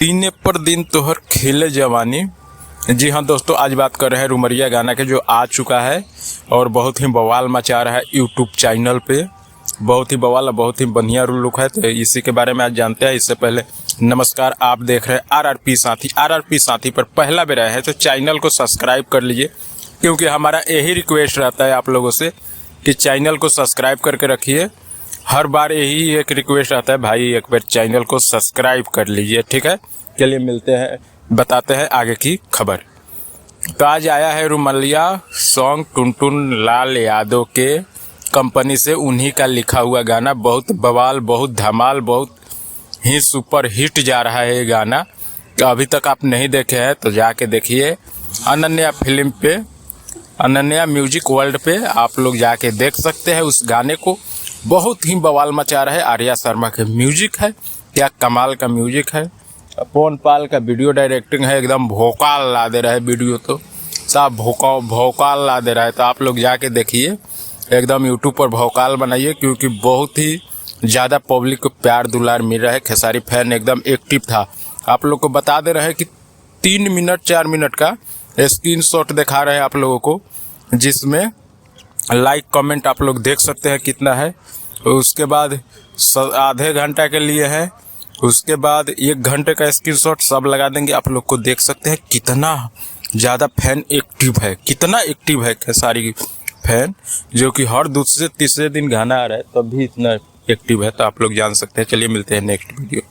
दिन पर दिन तोहर खेले जवानी। जी हाँ दोस्तों, आज बात कर रहे हैं रुमरिया गाना के, जो आ चुका है और बहुत ही बवाल मचा रहा है यूट्यूब चैनल पे। बहुत ही बवाल, बहुत ही बढ़िया लुक है, तो इसी के बारे में आज जानते हैं। इससे पहले नमस्कार, आप देख रहे हैं आरआरपी साथी। आरआरपी साथी पर पहला बार आए हैं तो चैनल को सब्सक्राइब कर लीजिए, क्योंकि हमारा यही रिक्वेस्ट रहता है आप लोगों से कि चैनल को सब्सक्राइब करके रखिए। हर बार यही एक रिक्वेस्ट आता है, भाई एक बार चैनल को सब्सक्राइब कर लीजिए, ठीक है। चलिए मिलते हैं, बताते हैं आगे की खबर। तो आज आया है रुमरिया सॉन्ग टुनटुन लाल यादव के कंपनी से, उन्हीं का लिखा हुआ गाना। बहुत बवाल, बहुत धमाल, बहुत ही सुपर हिट जा रहा है ये गाना। तो अभी तक आप नहीं देखे हैं तो जाके देखिए अनन्या फिल्म पे, अनन्या म्यूजिक वर्ल्ड पे आप लोग जाके देख सकते हैं उस गाने को। बहुत ही बवाल मचा रहा है। आर्या शर्मा के म्यूजिक है, क्या कमाल का म्यूजिक है। पवन पाल का वीडियो डायरेक्टिंग है, एकदम भोकाल ला दे रहा है वीडियो, तो साफ भोकाल ला दे रहा है। तो आप लोग जाके देखिए, एकदम यूट्यूब पर भोकाल बनाइए, क्योंकि बहुत ही ज़्यादा पब्लिक को प्यार दुलार मिल रहा है। खेसारी फैन एकदम एक्टिव था। आप लोग को बता दे रहे हैं कि 3 मिनट 4 मिनट का स्क्रीनशॉट दिखा रहे हैं आप लोगों को, जिसमें लाइक कमेंट आप लोग देख सकते हैं कितना है। उसके बाद आधे घंटा के लिए है, उसके बाद 1 घंटे का स्क्रीनशॉट सब लगा देंगे। आप लोग को देख सकते हैं कितना ज़्यादा फैन एक्टिव है, कितना एक्टिव है खेसारी फैन, जो कि हर दूसरे तीसरे दिन गाना आ रहा है तब भी इतना एक्टिव है। तो आप लोग जान सकते हैं। चलिए मिलते हैं नेक्स्ट वीडियो।